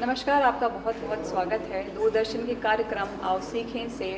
नमस्कार, आपका बहुत बहुत स्वागत है दूरदर्शन के कार्यक्रम आओ सीखें से।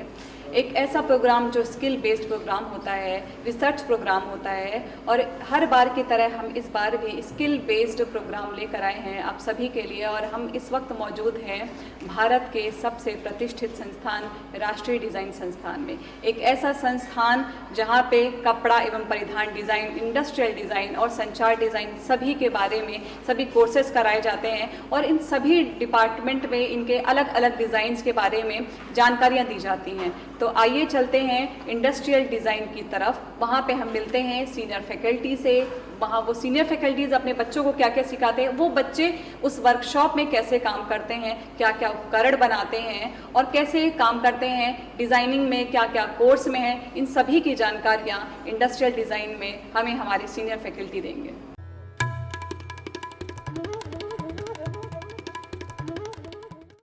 एक ऐसा प्रोग्राम जो स्किल बेस्ड प्रोग्राम होता है, रिसर्च प्रोग्राम होता है, और हर बार की तरह हम इस बार भी स्किल बेस्ड प्रोग्राम लेकर आए हैं आप सभी के लिए। और हम इस वक्त मौजूद हैं भारत के सबसे प्रतिष्ठित संस्थान राष्ट्रीय डिज़ाइन संस्थान में। एक ऐसा संस्थान जहां पे कपड़ा एवं परिधान डिज़ाइन, इंडस्ट्रियल डिज़ाइन और संचार डिज़ाइन सभी के बारे में सभी कोर्सेज कराए जाते हैं, और इन सभी डिपार्टमेंट में इनके अलग अलग डिज़ाइंस के बारे में जानकारियाँ दी जाती हैं। तो आइए चलते हैं इंडस्ट्रियल डिज़ाइन की तरफ। वहाँ पे हम मिलते हैं सीनियर फैकल्टी से। वहाँ वो सीनियर फैकल्टीज़ अपने बच्चों को क्या क्या सिखाते हैं, वो बच्चे उस वर्कशॉप में कैसे काम करते हैं, क्या क्या उपकरण बनाते हैं और कैसे काम करते हैं, डिज़ाइनिंग में क्या क्या कोर्स में है, इन सभी की जानकारियाँ इंडस्ट्रियल डिज़ाइन में हमें हमारे सीनियर फैकल्टी देंगे।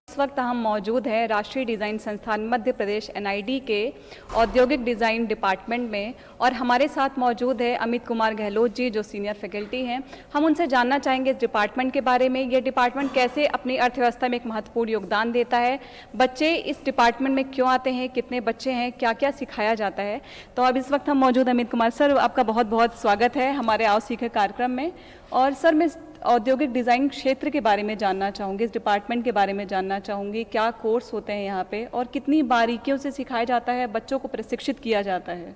इस वक्त हम मौजूद हैं राष्ट्रीय डिज़ाइन संस्थान मध्य प्रदेश NID के औद्योगिक डिज़ाइन डिपार्टमेंट में, और हमारे साथ मौजूद है अमित कुमार गहलोत जी जो सीनियर फैकल्टी हैं। हम उनसे जानना चाहेंगे इस डिपार्टमेंट के बारे में, ये डिपार्टमेंट कैसे अपनी अर्थव्यवस्था में एक महत्वपूर्ण योगदान देता है, बच्चे इस डिपार्टमेंट में क्यों आते हैं, कितने बच्चे हैं, क्या क्या सिखाया जाता है। तो अब इस वक्त हम मौजूद अमित कुमार सर, आपका बहुत बहुत स्वागत है हमारे आओ सीखे कार्यक्रम में। और सर, मैं औद्योगिक डिज़ाइन क्षेत्र के बारे में जानना चाहूँगी, इस डिपार्टमेंट के बारे में जानना चाहूँगी, क्या कोर्स होते हैं यहाँ पे और कितनी बारीकियों से सिखाया जाता है, बच्चों को प्रशिक्षित किया जाता है।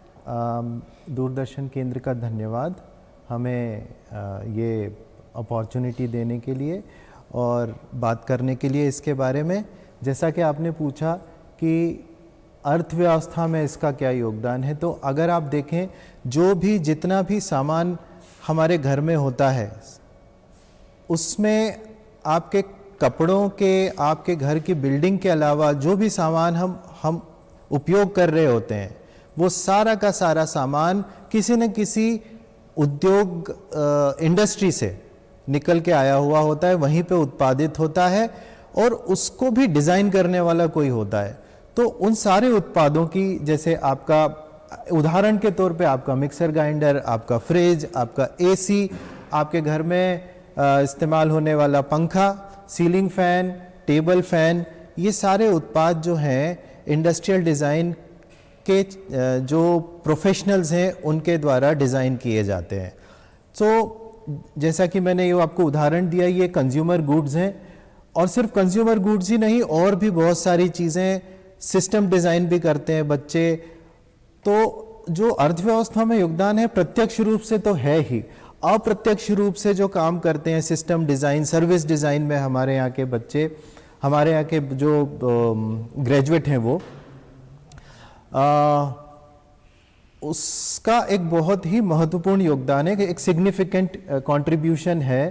दूरदर्शन केंद्र का धन्यवाद हमें ये अपॉर्चुनिटी देने के लिए और बात करने के लिए इसके बारे में। जैसा कि आपने पूछा कि अर्थव्यवस्था में इसका क्या योगदान है, तो अगर आप देखें जो भी जितना भी सामान हमारे घर में होता है उसमें आपके कपड़ों के, आपके घर की बिल्डिंग के अलावा जो भी सामान हम उपयोग कर रहे होते हैं, वो सारा का सारा सामान किसी न किसी उद्योग इंडस्ट्री से निकल के आया हुआ होता है, वहीं पे उत्पादित होता है और उसको भी डिज़ाइन करने वाला कोई होता है। तो उन सारे उत्पादों की, जैसे आपका उदाहरण के तौर पे आपका मिक्सर ग्राइंडर, आपका फ्रिज, आपका AC, आपके घर में इस्तेमाल होने वाला पंखा, सीलिंग फैन, टेबल फैन, ये सारे उत्पाद जो हैं इंडस्ट्रियल डिज़ाइन के जो प्रोफेशनल्स हैं उनके द्वारा डिज़ाइन किए जाते हैं। तो जैसा कि मैंने ये आपको उदाहरण दिया, ये कंज्यूमर गुड्स हैं, और सिर्फ कंज्यूमर गुड्स ही नहीं, और भी बहुत सारी चीज़ें, सिस्टम डिज़ाइन भी करते हैं बच्चे। तो जो अर्थव्यवस्था में योगदान है प्रत्यक्ष रूप से तो है ही, अप्रत्यक्ष रूप से जो काम करते हैं सिस्टम डिज़ाइन, सर्विस डिज़ाइन में हमारे यहाँ के बच्चे, हमारे यहाँ के जो ग्रेजुएट हैं, वो उसका एक बहुत ही महत्वपूर्ण योगदान है, एक सिग्निफिकेंट कंट्रीब्यूशन है।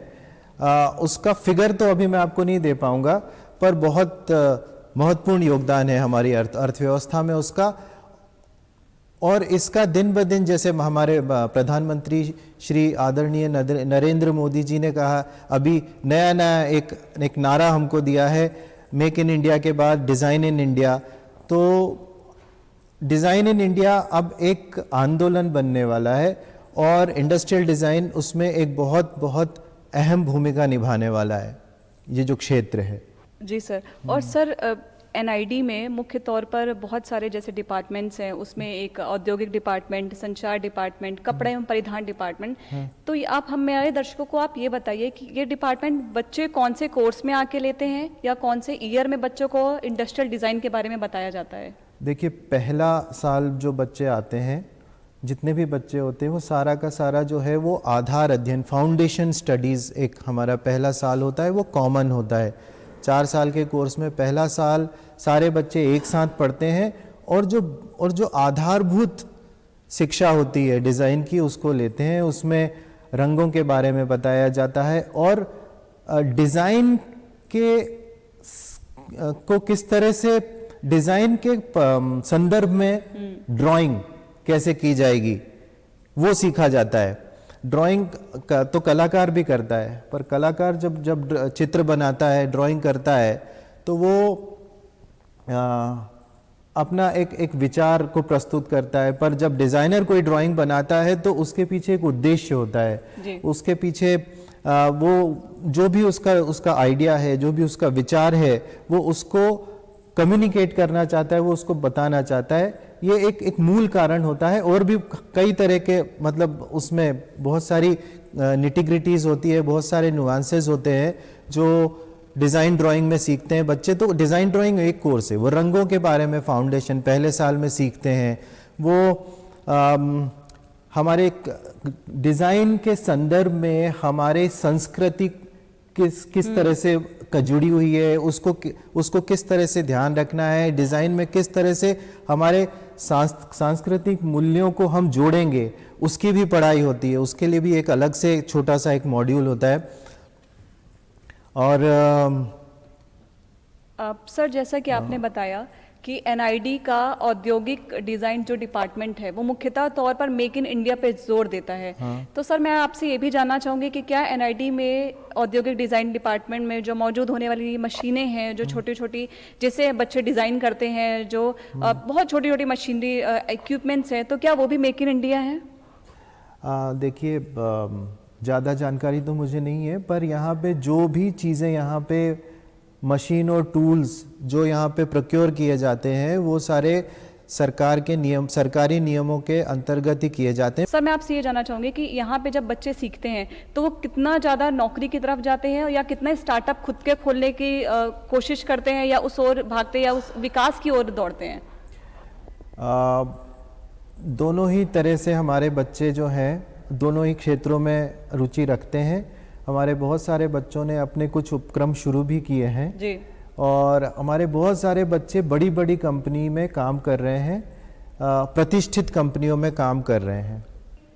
उसका फिगर तो अभी मैं आपको नहीं दे पाऊँगा, पर बहुत महत्वपूर्ण योगदान है हमारी अर्थव्यवस्था में उसका। और इसका दिन ब दिन, जैसे हमारे प्रधानमंत्री श्री आदरणीय नरेंद्र मोदी जी ने कहा, अभी नया नया एक नारा हमको दिया है, मेक इन इंडिया के बाद डिज़ाइन इन इंडिया। तो डिज़ाइन इन इंडिया अब एक आंदोलन बनने वाला है और इंडस्ट्रियल डिज़ाइन उसमें एक बहुत बहुत अहम भूमिका निभाने वाला है, ये जो क्षेत्र है। जी सर। और सर, NID में मुख्य तौर पर बहुत सारे जैसे डिपार्टमेंट्स हैं, उसमें एक औद्योगिक डिपार्टमेंट, संचार डिपार्टमेंट, कपड़े एवं परिधान डिपार्टमेंट। तो आप हमारे दर्शकों को आप ये बताइए कि ये डिपार्टमेंट बच्चे कौन से कोर्स में आके लेते हैं या कौन से ईयर में बच्चों को इंडस्ट्रियल डिज़ाइन के बारे में बताया जाता है। देखिए, पहला साल जो बच्चे आते हैं, जितने भी बच्चे होते हैं, वो सारा का सारा जो है वो आधार अध्ययन, फाउंडेशन स्टडीज़ एक हमारा पहला साल होता है, वो कॉमन होता है। 4 साल के कोर्स में पहला साल सारे बच्चे एक साथ पढ़ते हैं, और जो आधारभूत शिक्षा होती है डिज़ाइन की उसको लेते हैं। उसमें रंगों के बारे में बताया जाता है और डिज़ाइन के को किस तरह से डिज़ाइन के संदर्भ में ड्राइंग कैसे की जाएगी वो सीखा जाता है। ड्राइंग का तो कलाकार भी करता है, पर कलाकार जब चित्र बनाता है, ड्राइंग करता है, तो वो अपना एक विचार को प्रस्तुत करता है। पर जब डिज़ाइनर कोई ड्राइंग बनाता है तो उसके पीछे एक उद्देश्य होता है, उसके पीछे वो जो भी उसका आइडिया है, जो भी उसका विचार है, वो उसको कम्युनिकेट करना चाहता है, वो उसको बताना चाहता है। ये एक मूल कारण होता है। और भी कई तरह के मतलब उसमें बहुत सारी निटिग्रिटीज़ होती है, बहुत सारे नुआंसेस होते हैं जो डिज़ाइन ड्राइंग में सीखते हैं बच्चे। तो डिज़ाइन ड्राइंग एक कोर्स है, वो रंगों के बारे में फाउंडेशन पहले साल में सीखते हैं। वो हमारे डिज़ाइन के संदर्भ में हमारे संस्कृति किस तरह से जुड़ी हुई है, उसको किस तरह से ध्यान रखना है, डिज़ाइन में किस तरह से हमारे सांस्कृतिक मूल्यों को हम जोड़ेंगे, उसकी भी पढ़ाई होती है। उसके लिए भी एक अलग से छोटा सा एक मॉड्यूल होता है। और सर, जैसा कि आपने बताया कि एनआईडी का औद्योगिक डिज़ाइन जो डिपार्टमेंट है वो मुख्यतः तौर पर मेक इन इंडिया पे जोर देता है। तो सर, मैं आपसे ये भी जानना चाहूँगी कि क्या एनआईडी में औद्योगिक डिज़ाइन डिपार्टमेंट में जो मौजूद होने वाली मशीनें हैं, जो छोटी छोटी जिसे बच्चे डिज़ाइन करते हैं, जो बहुत छोटी छोटी मशीनरी इक्विपमेंट्स हैं, तो क्या वो भी मेक इन इंडिया है? देखिए, ज़्यादा जानकारी तो मुझे नहीं है, पर यहाँ पे जो भी चीज़ें यहाँ पे मशीन और टूल्स जो यहाँ पे प्रोक्योर किए जाते हैं वो सारे सरकारी नियमों के अंतर्गत ही किए जाते हैं। सर, मैं आपसे ये जानना चाहूँगी कि यहाँ पे जब बच्चे सीखते हैं तो वो कितना ज़्यादा नौकरी की तरफ जाते हैं या कितना स्टार्टअप खुद के खोलने की कोशिश करते हैं, या उस ओर भागते हैं, या उस विकास की ओर दौड़ते हैं? दोनों ही तरह से हमारे बच्चे जो हैं दोनों ही क्षेत्रों में रुचि रखते हैं। हमारे बहुत सारे बच्चों ने अपने कुछ उपक्रम शुरू भी किए हैं जी। और हमारे बहुत सारे बच्चे बड़ी बड़ी कंपनी में काम कर रहे हैं, प्रतिष्ठित कंपनियों में काम कर रहे हैं।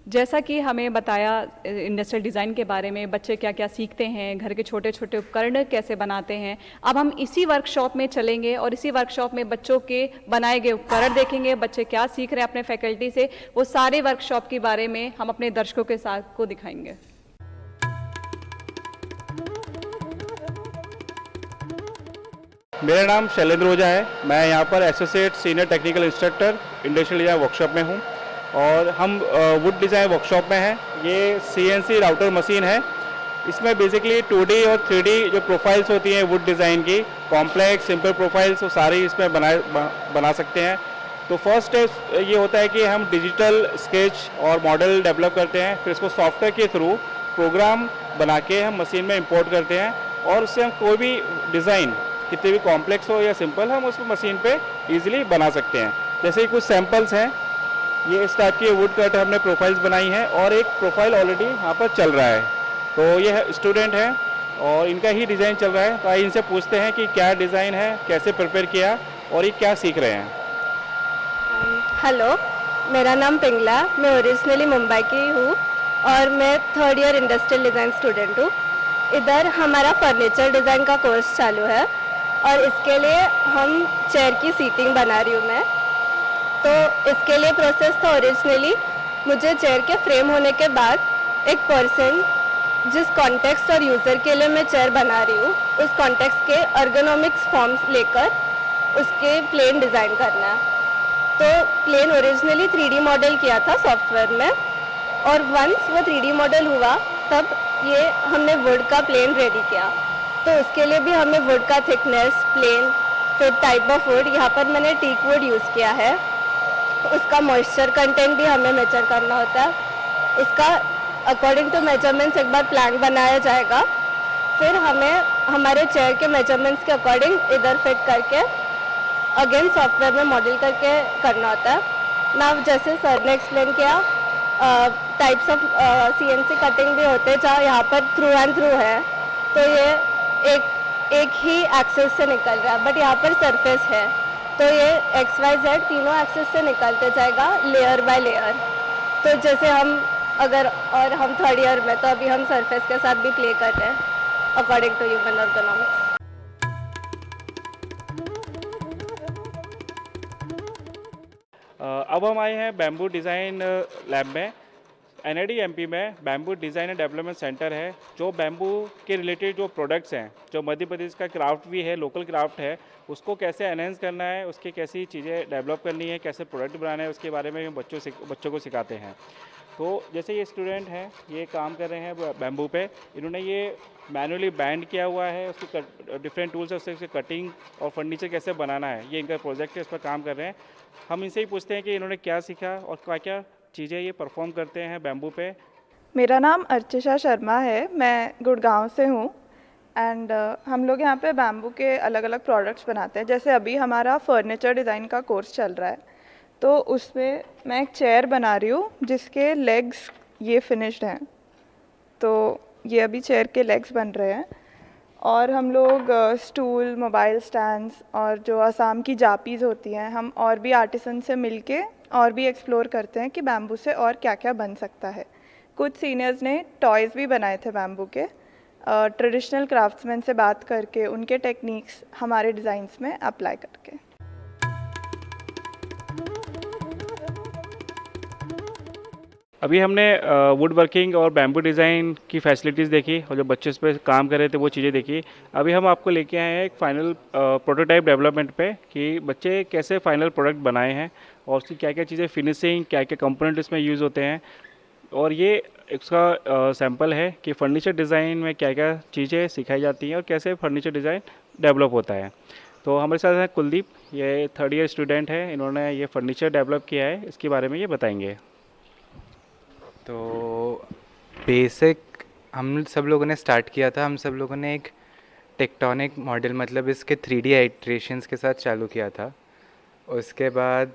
जैसा कि हमें बताया इंडस्ट्रियल डिज़ाइन के बारे में, बच्चे क्या क्या सीखते हैं, घर के छोटे छोटे उपकरण कैसे बनाते हैं, अब हम इसी वर्कशॉप में चलेंगे और इसी वर्कशॉप में बच्चों के बनाए गए उपकरण देखेंगे, बच्चे क्या सीख रहे हैं अपने फैकल्टी से, वो सारे वर्कशॉप के बारे में हम अपने दर्शकों के साथ को दिखाएंगे। मेरा नाम शैलेंद्र ओझा है। मैं यहाँ पर associate senior technical instructor industrial design workshop में हूँ और हम वुड डिज़ाइन वर्कशॉप में हैं। ये सीएनसी राउटर मशीन है। इसमें बेसिकली 2D और 3D जो प्रोफाइल्स होती हैं वुड डिज़ाइन की, कॉम्प्लेक्स सिंपल प्रोफाइल्स, वो सारी इसमें बना सकते हैं। तो फर्स्ट स्टेप ये होता है कि हम डिजिटल स्केच और मॉडल डेवलप करते हैं, फिर इसको सॉफ्टवेयर के थ्रू प्रोग्राम बना के हम मशीन में इंपोर्ट करते हैं और उससे हम कोई भी डिज़ाइन कितने भी कॉम्प्लेक्स हो या सिंपल, हम उसको मशीन पे इजीली बना सकते हैं। जैसे कुछ सैंपल्स हैं, ये इस टाइप की वुड कट हमने प्रोफाइल्स बनाई हैं और एक प्रोफाइल ऑलरेडी यहाँ पर चल रहा है। तो ये स्टूडेंट हैं और इनका ही डिज़ाइन चल रहा है। तो आइए इनसे पूछते हैं कि क्या डिज़ाइन है, कैसे प्रिपेयर किया और ये क्या सीख रहे हैं। हेलो, मेरा नाम पिंगला, मैं ओरिजिनली मुंबई की हूँ और मैं 3rd year industrial design student हूँ। इधर हमारा फर्नीचर डिज़ाइन का कोर्स चालू है और इसके लिए हम चेयर की सीटिंग बना रही हूँ मैं। तो इसके लिए प्रोसेस था, ओरिजिनली मुझे चेयर के फ्रेम होने के बाद एक पर्सन जिस कॉन्टेक्स्ट और यूज़र के लिए मैं चेयर बना रही हूँ उस कॉन्टेक्स्ट के अर्गोनॉमिक्स फॉर्म्स लेकर उसके प्लेन डिज़ाइन करना है। तो प्लेन ओरिजिनली 3D मॉडल किया था सॉफ्टवेयर में और वंस वो 3D मॉडल हुआ तब ये हमने वुड का प्लेन रेडी किया। तो उसके लिए भी हमें वुड का थिकनेस, प्लेन, फिर टाइप ऑफ वुड, यहाँ पर मैंने टीक वुड यूज़ किया है। तो उसका मॉइस्चर कंटेंट भी हमें मेजर करना होता है। उसका अकॉर्डिंग टू मेजरमेंट्स एक बार प्लान बनाया जाएगा, फिर हमें हमारे चेयर के मेजरमेंट्स के अकॉर्डिंग इधर फिट करके अगेन सॉफ्टवेयर में मॉडल करके करना होता है ना। जैसे सर ने एक्सप्लेन किया, टाइप्स ऑफ CNC कटिंग भी होते हैं जहाँ यहाँ पर थ्रू एंड थ्रू है, तो ये एक ही एक्सेस से निकल रहा है, बट यहाँ पर सरफेस है तो ये XYZ तीनों एक्सेस से निकलते जाएगा लेयर बाय लेयर। तो जैसे हम 3rd ईयर में, तो अभी हम सरफेस के साथ भी प्ले कर रहे हैं अकॉर्डिंग टू ह्यूमन अर्गोनॉमिक्स। अब हम आए हैं बैम्बू डिज़ाइन लैब में। NID MP में bamboo design and development centre है, जो बैम्बू के रिलेटेड जो प्रोडक्ट्स हैं, जो मध्य प्रदेश का क्राफ्ट भी है, लोकल क्राफ्ट है, उसको कैसे एनहेंस करना है, उसकी कैसी चीज़ें डेवलप करनी है, कैसे प्रोडक्ट बनाना है, उसके बारे में हम बच्चों को सिखाते हैं। तो जैसे ये स्टूडेंट हैं, ये काम कर रहे हैं बैम्बू पे, इन्होंने ये मैनुअली बैंड किया हुआ है, उसकी डिफरेंट टूल्स है, उससे कटिंग और फर्नीचर कैसे बनाना है, ये इनका प्रोजेक्ट है, इस पर काम कर रहे हैं। हम इनसे ही पूछते हैं कि इन्होंने क्या सीखा और क्या क्या चीज़ें ये परफॉर्म करते हैं बैम्बू पे। मेरा नाम अर्चिशा शर्मा है, मैं गुड़गांव से हूँ एंड हम लोग यहाँ पे बैम्बू के अलग अलग प्रोडक्ट्स बनाते हैं। जैसे अभी हमारा फर्नीचर डिज़ाइन का कोर्स चल रहा है, तो उसमें मैं एक चेयर बना रही हूँ जिसके लेग्स ये फिनिश्ड हैं। तो ये अभी चेयर के लेग्स बन रहे हैं और हम लोग स्टूल, मोबाइल स्टैंड्स और जो असम की जापीज़ होती हैं, हम और भी आर्टिसन से मिलके और भी एक्सप्लोर करते हैं कि बैम्बू से और क्या क्या बन सकता है। कुछ सीनियर्स ने टॉयज़ भी बनाए थे बैम्बू के, ट्रेडिशनल क्राफ्ट्समैन से बात करके उनके टेक्निक्स हमारे डिज़ाइंस में अप्लाई करके। अभी हमने वुड वर्किंग और बैम्बू डिज़ाइन की फैसिलिटीज़ देखी और जो बच्चे इस पर काम कर रहे थे वो चीज़ें देखी। अभी हम आपको लेके आए हैं एक फाइनल प्रोटोटाइप डेवलपमेंट पे कि बच्चे कैसे फाइनल प्रोडक्ट बनाए हैं और उसकी क्या क्या चीज़ें, फिनिशिंग, क्या क्या कंपोनेंट इसमें यूज़ होते हैं। और ये इसका सैम्पल है कि फर्नीचर डिज़ाइन में क्या क्या चीज़ें सिखाई जाती हैं और कैसे फर्नीचर डिज़ाइन डेवलप होता है। तो हमारे साथ है कुलदीप, ये 3rd ईयर स्टूडेंट है, इन्होंने ये फर्नीचर डेवलप किया है, इसके बारे में ये बताएंगे। तो बेसिक हम सब लोगों ने स्टार्ट किया था, हम सब लोगों ने एक टेक्टोनिक मॉडल, मतलब इसके 3D आइट्रेशंस के साथ चालू किया था। उसके बाद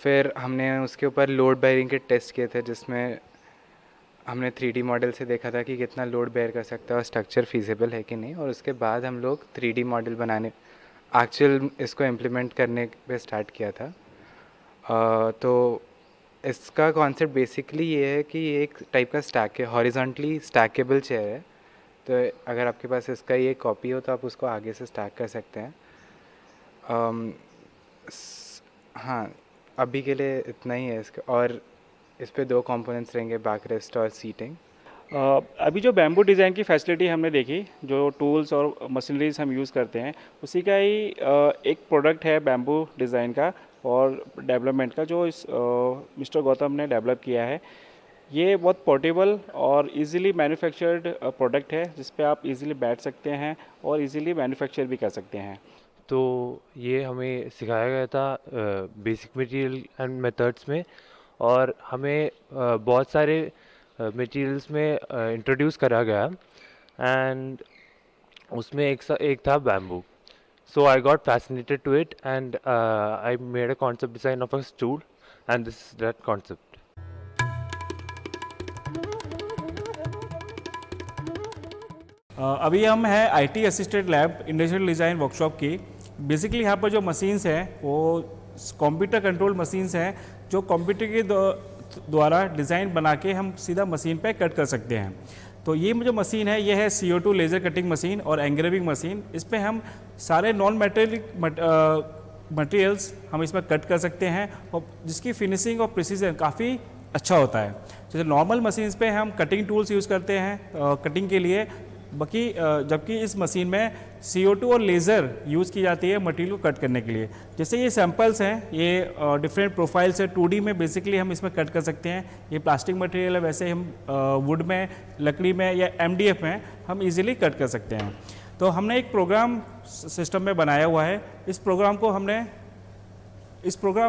फिर हमने उसके ऊपर लोड बेयरिंग के टेस्ट किए थे, जिसमें हमने 3D मॉडल से देखा था कि कितना लोड बेयर कर सकता है और स्ट्रक्चर फीजिबल है कि नहीं। और उसके बाद हम लोग 3D मॉडल बनाने, एक्चुअल इसको इम्प्लीमेंट करने पे स्टार्ट किया था। तो इसका कॉन्सेप्ट बेसिकली ये है कि ये एक टाइप का स्टैक है, हॉरिजॉन्टली स्टैकेबल चेयर है। तो अगर आपके पास इसका ये कॉपी हो तो आप उसको आगे से स्टैक कर सकते हैं। हाँ, अभी के लिए इतना ही है इसका। और इस पे 2 कंपोनेंट्स रहेंगे, बैक रेस्ट और सीटिंग। अभी जो बैम्बू डिज़ाइन की फैसिलिटी हमने देखी, जो टूल्स और मशीनरीज हम यूज़ करते हैं, उसी का ही एक प्रोडक्ट है बैम्बू डिज़ाइन का और डेवलपमेंट का, जो इस मिस्टर गौतम ने डेवलप किया है। ये बहुत पोर्टेबल और इजीली मैन्युफैक्चर्ड प्रोडक्ट है, जिस पे आप इजीली बैठ सकते हैं और इजीली मैन्युफैक्चर भी कर सकते हैं। तो ये हमें सिखाया गया था बेसिक मटेरियल एंड मेथड्स में, और हमें बहुत सारे मटेरियल्स में इंट्रोड्यूस करा गया एंड उसमें एक था bamboo. So I got fascinated to it and I made a concept design of a stool and this is that concept. अभी हम हैं IT assisted lab industrial design workshop की। बेसिकली यहाँ पर जो मशीन्स हैं वो कंप्यूटर कंट्रोल मशीन्स हैं, जो कंप्यूटर के द्वारा डिज़ाइन बना के हम सीधा मशीन पे कट कर सकते हैं। तो ये जो मशीन है, ये है CO2 लेज़र कटिंग मशीन और एंग्रेविंग मशीन। इस पे हम सारे नॉन मटेरियल्स हम इसमें कट कर सकते हैं और जिसकी फिनिशिंग और प्रिसीजन काफ़ी अच्छा होता है। जैसे नॉर्मल मशीन्स पे हम कटिंग टूल्स यूज़ करते हैं कटिंग के लिए, जबकि इस मशीन में CO2 और लेज़र यूज़ की जाती है मटेरियल को कट करने के लिए। जैसे ये सैम्पल्स हैं, ये डिफरेंट प्रोफाइल से 2D में बेसिकली हम इसमें कट कर सकते हैं। ये प्लास्टिक मटेरियल है, वैसे हम वुड में, लकड़ी में या MDF में हम इजीली कट कर सकते हैं। तो हमने एक प्रोग्राम सिस्टम में बनाया हुआ है। इस प्रोग्राम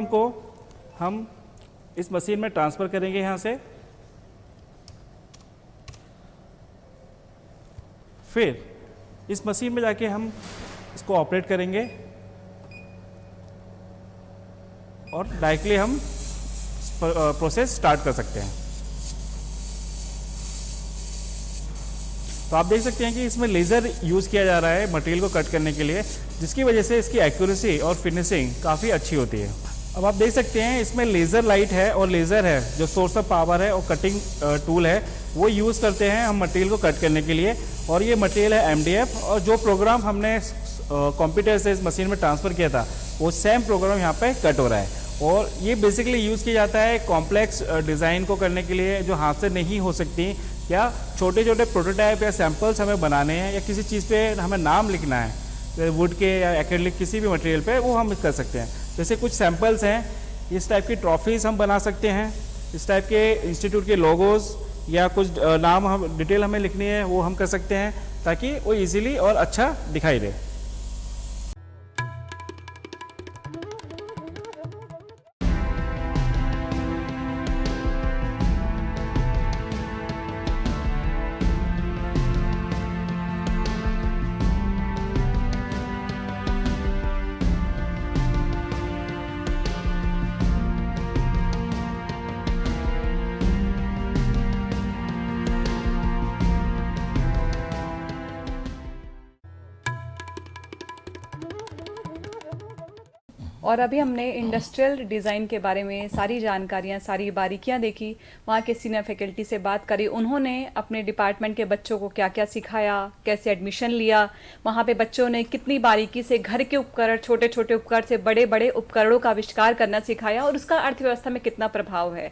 को हम इस मशीन में ट्रांसफ़र करेंगे यहाँ से। फिर इस मशीन में जाके हम इसको ऑपरेट करेंगे और डायरेक्टली हम प्रोसेस स्टार्ट कर सकते हैं। तो आप देख सकते हैं कि इसमें लेज़र यूज़ किया जा रहा है मटेरियल को कट करने के लिए, जिसकी वजह से इसकी एक्यूरेसी और फिनिशिंग काफ़ी अच्छी होती है। अब आप देख सकते हैं इसमें लेज़र लाइट है और लेज़र है जो सोर्स ऑफ पावर है और कटिंग टूल है, वो यूज़ करते हैं हम मटेरियल को कट करने के लिए। और ये मटेरियल है MDF, और जो प्रोग्राम हमने कंप्यूटर से इस मशीन में ट्रांसफ़र किया था वो सेम प्रोग्राम यहाँ पे कट हो रहा है। और ये बेसिकली यूज़ किया जाता है कॉम्प्लेक्स डिज़ाइन को करने के लिए जो हाथ से नहीं हो सकती, या छोटे छोटे प्रोटोटाइप या सैम्पल्स हमें बनाने हैं, या किसी चीज़ पे हमें नाम लिखना है वुड के या एक्रेलिक किसी भी मटेरियल पे, वो हम कर सकते हैं। जैसे कुछ सैम्पल्स हैं, इस टाइप की ट्रॉफीज़ हम बना सकते हैं, इस टाइप के इंस्टीट्यूट के लोगोज या कुछ नाम हम डिटेल हमें लिखनी है वो हम कर सकते हैं, ताकि वो इजीली और अच्छा दिखाई दे। और अभी हमने इंडस्ट्रियल डिज़ाइन के बारे में सारी जानकारियाँ, सारी बारीकियाँ देखी, वहाँ के सीनियर फैकल्टी से बात करी, उन्होंने अपने डिपार्टमेंट के बच्चों को क्या क्या सिखाया, कैसे एडमिशन लिया, वहाँ पे बच्चों ने कितनी बारीकी से घर के उपकरण, छोटे छोटे उपकरण से बड़े बड़े उपकरणों का आविष्कार करना सिखाया और उसका अर्थव्यवस्था में कितना प्रभाव है।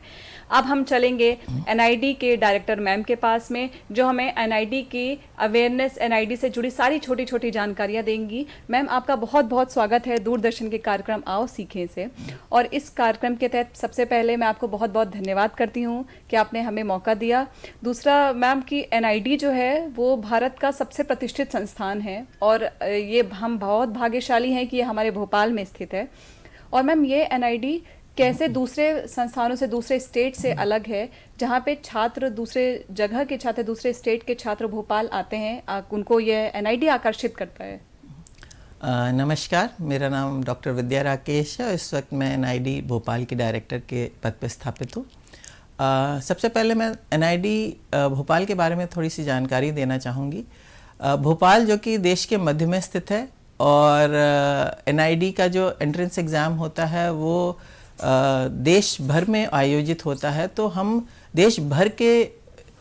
अब हम चलेंगे NID के डायरेक्टर मैम के पास में, जो हमें NID की अवेयरनेस, NID से जुड़ी सारी छोटी छोटी जानकारियाँ देंगी। मैम, आपका बहुत बहुत स्वागत है दूरदर्शन के कार्यक्रम आओ सीखें से। और इस कार्यक्रम के तहत सबसे पहले मैं आपको बहुत बहुत धन्यवाद करती हूँ कि आपने हमें मौका दिया। दूसरा मैम की NID जो है वो भारत का सबसे प्रतिष्ठित संस्थान है और ये हम बहुत भाग्यशाली हैं कि ये हमारे भोपाल में स्थित है। और मैम, ये NID कैसे दूसरे संस्थानों से, दूसरे स्टेट से अलग है, जहाँ पे छात्र दूसरे जगह के छात्र, दूसरे स्टेट के छात्र भोपाल आते हैं, उनको ये NID आकर्षित करता है? नमस्कार, मेरा नाम डॉक्टर विद्या राकेश है और इस वक्त मैं NID भोपाल की डायरेक्टर के पद पर स्थापित हूँ। सबसे पहले मैं NID भोपाल के बारे में थोड़ी सी जानकारी देना चाहूँगी। भोपाल जो कि देश के मध्य में स्थित है और NID का जो एंट्रेंस एग्ज़ाम होता है वो देश भर में आयोजित होता है, तो हम देश भर के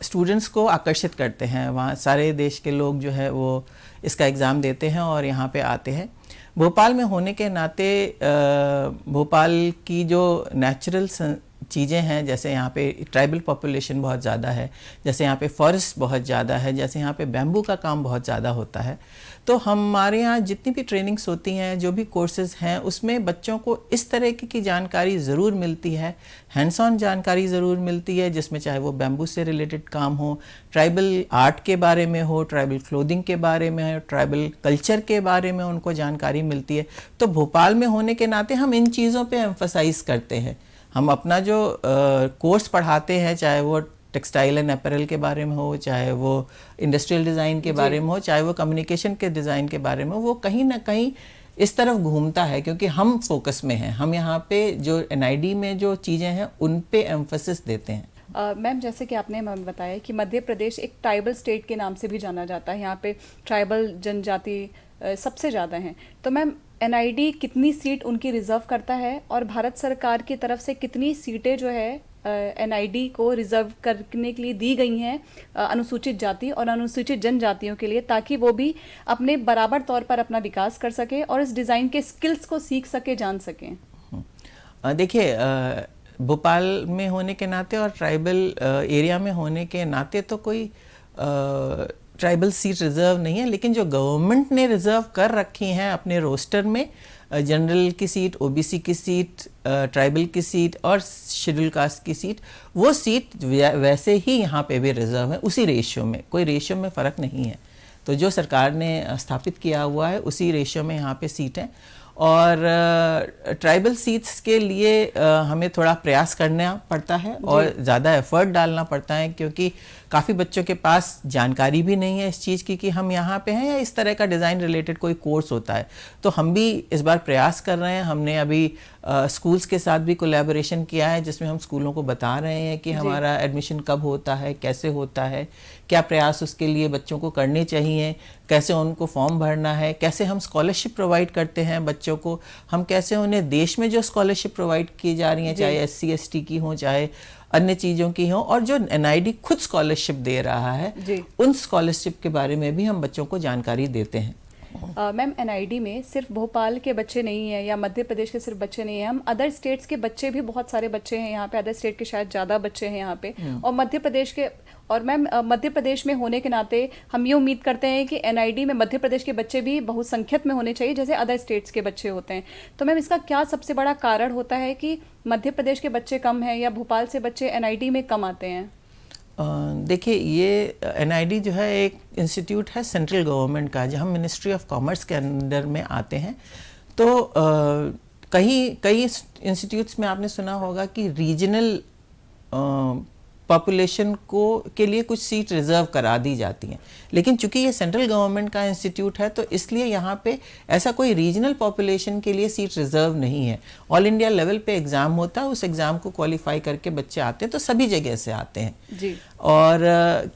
स्टूडेंट्स को आकर्षित करते हैं। वहाँ सारे देश के लोग जो है वो इसका एग्ज़ाम देते हैं और यहाँ पे आते हैं। भोपाल में होने के नाते भोपाल की जो नेचुरल चीज़ें हैं, जैसे यहाँ पे ट्राइबल पॉपुलेशन बहुत ज़्यादा है, जैसे यहाँ पे फॉरेस्ट बहुत ज़्यादा है, जैसे यहाँ पे बैम्बू का काम बहुत ज़्यादा होता है, तो हमारे यहाँ जितनी भी ट्रेनिंग्स होती हैं, जो भी कोर्सेज़ हैं, उसमें बच्चों को इस तरह की जानकारी ज़रूर मिलती है, हैंड्स ऑन जानकारी ज़रूर मिलती है, जिसमें चाहे वो बैम्बू से रिलेटेड काम हो, ट्राइबल आर्ट के बारे में हो, ट्राइबल क्लोथिंग के बारे में हो, ट्राइबल कल्चर के बारे में उनको जानकारी मिलती है। तो भोपाल में होने के नाते हम इन चीज़ों पे एम्फसाइज़ करते हैं। हम अपना जो कोर्स पढ़ाते हैं, चाहे वो टेक्सटाइल एंड अपैरल के बारे में हो, चाहे वो इंडस्ट्रियल डिज़ाइन के बारे में हो, चाहे वो कम्युनिकेशन के डिज़ाइन के बारे में हो, वो कहीं ना कहीं इस तरफ घूमता है, क्योंकि हम फोकस में हैं। हम यहाँ पे जो NID में जो चीज़ें हैं उन पे एम्फसिस देते हैं। मैम, जैसे कि आपने हमें बताया कि मध्य प्रदेश एक ट्राइबल स्टेट के नाम से भी जाना जाता है, यहाँ पे ट्राइबल जनजाति सबसे ज़्यादा हैं, तो मैम NID कितनी सीट उनकी रिज़र्व करता है और भारत सरकार की तरफ से कितनी सीटें जो है NID को रिज़र्व करने के लिए दी गई हैं अनुसूचित जाति और अनुसूचित जनजातियों के लिए, ताकि वो भी अपने बराबर तौर पर अपना विकास कर सके और इस डिज़ाइन के स्किल्स को सीख सके, जान सकें? देखिए, भोपाल में होने के नाते और ट्राइबल एरिया में होने के नाते तो कोई ट्राइबल सीट रिज़र्व नहीं है, लेकिन जो गवर्नमेंट ने रिज़र्व कर रखी हैं अपने रोस्टर में, जनरल की सीट, OBC की सीट, ट्राइबल की सीट और शेड्यूल कास्ट की सीट, वो सीट वैसे ही यहाँ पे भी रिज़र्व है, उसी रेशियो में, कोई रेशियो में फ़र्क नहीं है। तो जो सरकार ने स्थापित किया हुआ है उसी रेशियो में यहाँ पे सीट हैं। और ट्राइबल सीट्स के लिए हमें थोड़ा प्रयास करना पड़ता है और ज़्यादा एफर्ट डालना पड़ता है, क्योंकि काफ़ी बच्चों के पास जानकारी भी नहीं है इस चीज़ की कि हम यहाँ पे हैं या इस तरह का डिज़ाइन रिलेटेड कोई कोर्स होता है। तो हम भी इस बार प्रयास कर रहे हैं। हमने अभी स्कूल्स के साथ भी कोलैबोरेशन किया है, जिसमें हम स्कूलों को बता रहे हैं कि हमारा एडमिशन कब होता है, कैसे होता है, क्या प्रयास उसके लिए बच्चों को करने चाहिए, कैसे उनको फॉर्म भरना है, कैसे हम स्कॉलरशिप प्रोवाइड करते हैं बच्चों को, हम कैसे उन्हें देश में जो स्कॉलरशिप प्रोवाइड की जा रही हैं, चाहे SC ST की हो, चाहे अन्य चीज़ों की हो, और जो NID खुद स्कॉलरशिप दे रहा है, उन स्कॉलरशिप के बारे में भी हम बच्चों को जानकारी देते हैं। मैम, NID में सिर्फ भोपाल के बच्चे नहीं हैं या मध्य प्रदेश के सिर्फ बच्चे नहीं हैं, हम अदर स्टेट्स के बच्चे भी, बहुत सारे बच्चे हैं यहाँ पे, अदर स्टेट के शायद ज़्यादा बच्चे हैं यहाँ पे, और मध्य प्रदेश के और मैम मध्य प्रदेश में होने के नाते हम ये उम्मीद करते हैं कि एनआईडी में मध्य प्रदेश के बच्चे भी बहुसंख्यक में होने चाहिए जैसे अदर स्टेट्स के बच्चे होते हैं। तो मैम इसका क्या सबसे बड़ा कारण होता है कि मध्य प्रदेश के बच्चे कम हैं या भोपाल से बच्चे एनआईडी में कम आते हैं? देखिए, ये एनआईडी जो है एक इंस्टीट्यूट है सेंट्रल गवर्नमेंट का, जहाँ मिनिस्ट्री ऑफ कॉमर्स के अंडर में आते हैं। तो कई इंस्टीट्यूट्स में आपने सुना होगा कि रीजनल पॉपुलेशन को के लिए कुछ सीट रिजर्व करा दी जाती हैं, लेकिन चूंकि ये सेंट्रल गवर्नमेंट का इंस्टीट्यूट है तो इसलिए यहाँ पे ऐसा कोई रीजनल पॉपुलेशन के लिए सीट रिजर्व नहीं है। ऑल इंडिया लेवल पे एग्ज़ाम होता है, उस एग्ज़ाम को क्वालिफाई करके बच्चे आते हैं, तो सभी जगह से आते हैं जी। और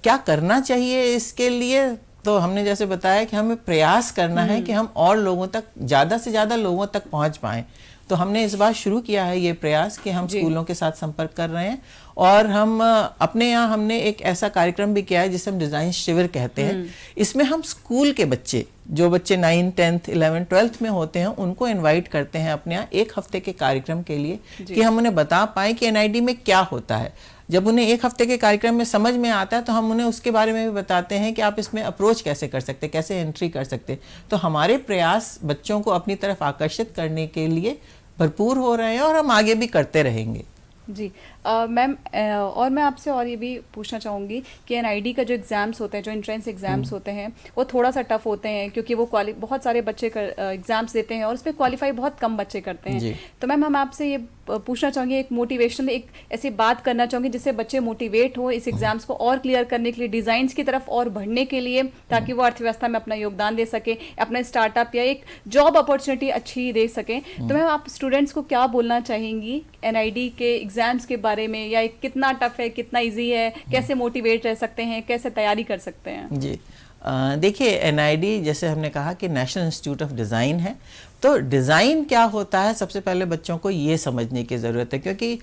क्या करना चाहिए इसके लिए, तो हमने जैसे बताया कि हमें प्रयास करना है कि हम और लोगों तक, ज़्यादा से ज़्यादा लोगों तक पहुँच पाएँ। तो हमने इस बार शुरू किया है ये प्रयास कि हम स्कूलों के साथ संपर्क कर रहे हैं और हम अपने यहाँ हमने एक ऐसा कार्यक्रम भी किया है जिसे हम डिज़ाइन शिविर कहते हैं। इसमें हम स्कूल के बच्चे, जो बच्चे 9, 10th, 11th, 12th में होते हैं, उनको इनवाइट करते हैं अपने यहाँ 1 हफ्ते के कार्यक्रम के लिए कि हम उन्हें बता पाएँ कि एनआईडी में क्या होता है। जब उन्हें 1 हफ्ते के कार्यक्रम में समझ में आता है तो हम उन्हें उसके बारे में भी बताते हैं कि आप इसमें अप्रोच कैसे कर सकते, कैसे एंट्री कर सकते। तो हमारे प्रयास बच्चों को अपनी तरफ आकर्षित करने के लिए भरपूर हो रहे हैं और हम आगे भी करते रहेंगे। जी मैम, और मैं आपसे और ये भी पूछना चाहूँगी कि एनआईडी का जो एग्ज़ाम्स होते हैं, जो एंट्रेंस एग्ज़ाम्स होते हैं, वो थोड़ा सा टफ होते हैं क्योंकि वो बहुत सारे बच्चे एग्ज़ाम्स देते हैं और उसमें क्वालिफाई बहुत कम बच्चे करते हैं। तो मैम हम आपसे ये पूछना चाहूँगी, एक मोटिवेशन, एक ऐसी बात करना चाहूँगी जिससे बच्चे मोटिवेट हो इस एग्ज़ाम्स को और क्लियर करने के लिए, डिज़ाइंस की तरफ और बढ़ने के लिए, ताकि वो अर्थव्यवस्था में अपना योगदान दे सके, अपना स्टार्टअप या एक जॉब अपॉर्चुनिटी अच्छी दे सकें। तो मैम आप स्टूडेंट्स को क्या बोलना चाहेंगी एनआईडी के एग्ज़ाम्स के बारे में, या कितना टफ है, कितना इजी है, कैसे मोटिवेट रह सकते हैं, कैसे तैयारी कर सकते हैं? जी देखिए, एनआईडी जैसे हमने कहा कि नेशनल इंस्टीट्यूट ऑफ डिज़ाइन है, तो डिज़ाइन क्या होता है सबसे पहले बच्चों को ये समझने की ज़रूरत है, क्योंकि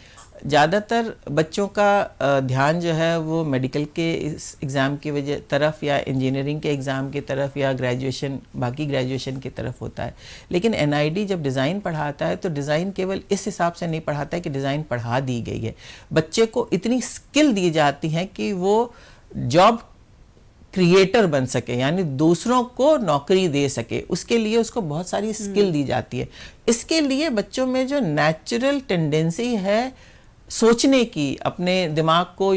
ज़्यादातर बच्चों का ध्यान जो है वो मेडिकल के इस एग्ज़ाम की वजह तरफ या इंजीनियरिंग के एग्ज़ाम की तरफ या बाकी ग्रेजुएशन की तरफ होता है। लेकिन एनआईडी जब डिज़ाइन पढ़ाता है तो डिज़ाइन केवल इस हिसाब से नहीं पढ़ाता है कि डिज़ाइन पढ़ा दी गई है, बच्चे को इतनी स्किल दी जाती है कि वो जॉब क्रिएटर बन सके, यानी दूसरों को नौकरी दे सके, उसके लिए उसको बहुत सारी स्किल दी जाती है। इसके लिए बच्चों में जो नेचुरल टेंडेंसी है सोचने की, अपने दिमाग को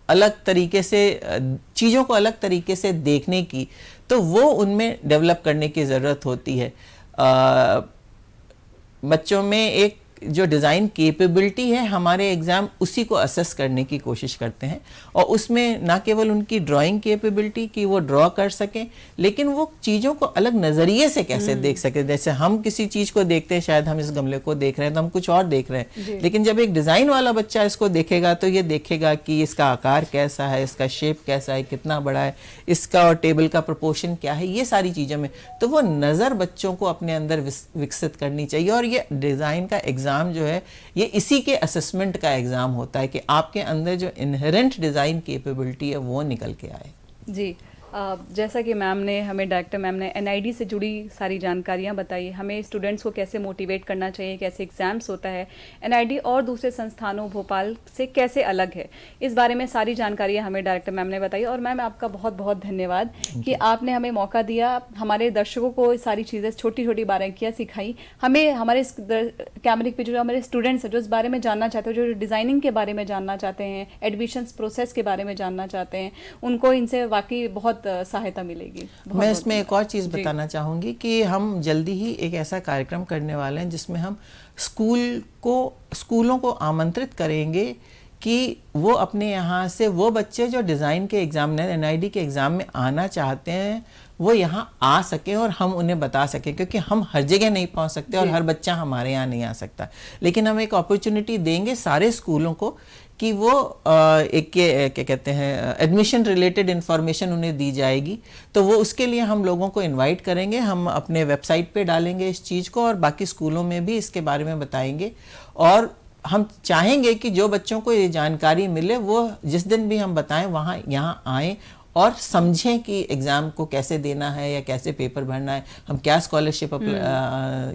अलग तरीके से, चीज़ों को अलग तरीके से देखने की, तो वो उनमें डेवलप करने की ज़रूरत होती है। बच्चों में एक जो डिज़ाइन कैपेबिलिटी है, हमारे एग्ज़ाम उसी को असेस करने की कोशिश करते हैं और उसमें ना केवल उनकी ड्राइंग कैपेबिलिटी कि वो ड्रॉ कर सकें, लेकिन वो चीज़ों को अलग नज़रिए से कैसे देख सकें। जैसे हम किसी चीज़ को देखते हैं, शायद हम इस गमले को देख रहे हैं तो हम कुछ और देख रहे हैं, लेकिन जब एक डिज़ाइन वाला बच्चा इसको देखेगा तो ये देखेगा कि इसका आकार कैसा है, इसका शेप कैसा है, कितना बड़ा है, इसका और टेबल का प्रोपोर्शन क्या है, ये सारी चीज़ों में तो वो नज़र बच्चों को अपने अंदर विकसित करनी चाहिए। और ये डिज़ाइन का एग्ज़ाम जो है ये इसी के असेसमेंट का एग्ज़ाम होता है कि आपके अंदर जो इनहेरेंट डिज़ाइन कैपेबिलिटी है वो निकल के आए। जी, जैसा कि मैम ने हमें, डायरेक्टर मैम ने एनआईडी से जुड़ी सारी जानकारियाँ बताई, हमें स्टूडेंट्स को कैसे मोटिवेट करना चाहिए, कैसे एग्ज़ाम्स होता है, एनआईडी और दूसरे संस्थानों भोपाल से कैसे अलग है, इस बारे में सारी जानकारियाँ हमें डायरेक्टर मैम ने बताई। और मैम आपका बहुत बहुत धन्यवाद कि आपने हमें मौका दिया, हमारे दर्शकों को सारी चीज़ें, छोटी छोटी बारीकियाँ सिखाई, हमें हमारे कैमरे पे जो हमारे स्टूडेंट्स हैं जो इस बारे में जानना चाहते हैं, जो डिज़ाइनिंग के बारे में जानना चाहते हैं, एडमिशन्स प्रोसेस के बारे में जानना चाहते हैं, उनको इनसे वाकई बहुत सहायता मिलेगी। मैं इसमें एक और चीज़ बताना चाहूँगी कि हम जल्दी ही एक ऐसा कार्यक्रम करने वाले हैं जिसमें हम स्कूलों को आमंत्रित करेंगे कि वो अपने यहाँ से वो बच्चे जो डिज़ाइन के एग्ज़ाम, एनआईडी के एग्ज़ाम में आना चाहते हैं, वो यहाँ आ सकें और हम उन्हें बता सकें, क्योंकि हम हर जगह नहीं पहुँच सकते और हर बच्चा हमारे यहाँ नहीं आ सकता। लेकिन हम एक अपॉर्चुनिटी देंगे सारे स्कूलों को कि वो क्या कहते हैं, एडमिशन रिलेटेड इन्फॉर्मेशन उन्हें दी जाएगी। तो वो उसके लिए हम लोगों को इनवाइट करेंगे, हम अपने वेबसाइट पे डालेंगे इस चीज़ को और बाकी स्कूलों में भी इसके बारे में बताएंगे। और हम चाहेंगे कि जो बच्चों को ये जानकारी मिले वो जिस दिन भी हम बताएं वहाँ यहाँ आएँ और समझें कि एग्ज़ाम को कैसे देना है या कैसे पेपर भरना है, हम क्या स्कॉलरशिप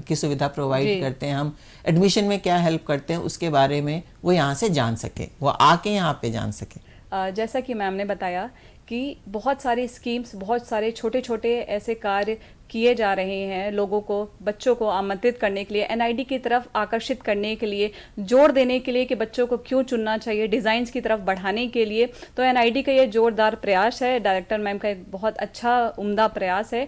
की सुविधा प्रोवाइड करते हैं, हम एडमिशन में क्या हेल्प करते हैं, उसके बारे में वो यहाँ से जान सकें, वो आके यहाँ पे जान सकें। जैसा कि मैम ने बताया कि बहुत सारी स्कीम्स, बहुत सारे छोटे छोटे ऐसे कार्य किए जा रहे हैं लोगों को, बच्चों को आमंत्रित करने के लिए, एनआईडी की तरफ आकर्षित करने के लिए, जोर देने के लिए कि बच्चों को क्यों चुनना चाहिए, डिज़ाइंस की तरफ बढ़ाने के लिए। तो एनआईडी का ये जोरदार प्रयास है, डायरेक्टर मैम का एक बहुत अच्छा उम्दा प्रयास है,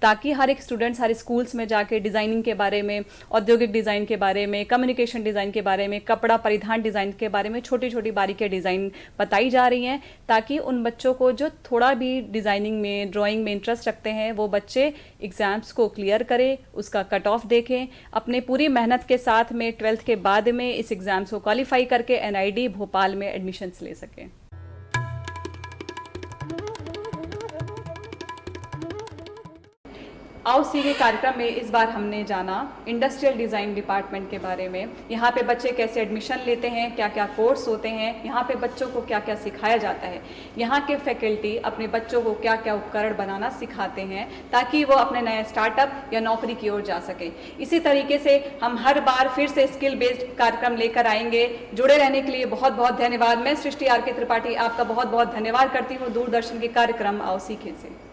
ताकि हर एक स्टूडेंट्स हर स्कूल्स में जाके डिज़ाइनिंग के बारे में, औद्योगिक डिज़ाइन के बारे में, कम्युनिकेशन डिज़ाइन के बारे में, कपड़ा परिधान डिज़ाइन के बारे में छोटी छोटी बारीकियाँ डिज़ाइन बताई जा रही हैं, ताकि उन बच्चों को जो थोड़ा भी डिज़ाइनिंग में, ड्राइंग में इंटरेस्ट रखते हैं, वो बच्चे एग्ज़ाम्स को क्लियर करें, उसका कट ऑफ देखें, अपने पूरी मेहनत के साथ में 12th के बाद में इस एग्ज़ाम्स को क्वालिफाई करके एनआईडी भोपाल में एडमिशन्स ले सकें। आओ सीखे कार्यक्रम में इस बार हमने जाना इंडस्ट्रियल डिज़ाइन डिपार्टमेंट के बारे में। यहाँ पे बच्चे कैसे एडमिशन लेते हैं, क्या क्या कोर्स होते हैं, यहाँ पे बच्चों को क्या क्या सिखाया जाता है, यहाँ के फैकल्टी अपने बच्चों को क्या क्या उपकरण बनाना सिखाते हैं ताकि वो अपने नए स्टार्टअप या नौकरी की ओर जा सकें। इसी तरीके से हम हर बार फिर से स्किल बेस्ड कार्यक्रम लेकर आएंगे। जुड़े रहने के लिए बहुत बहुत धन्यवाद। मैं सृष्टि आर के त्रिपाठी आपका बहुत बहुत धन्यवाद करती हूँ दूरदर्शन के कार्यक्रम आओ सीखे से।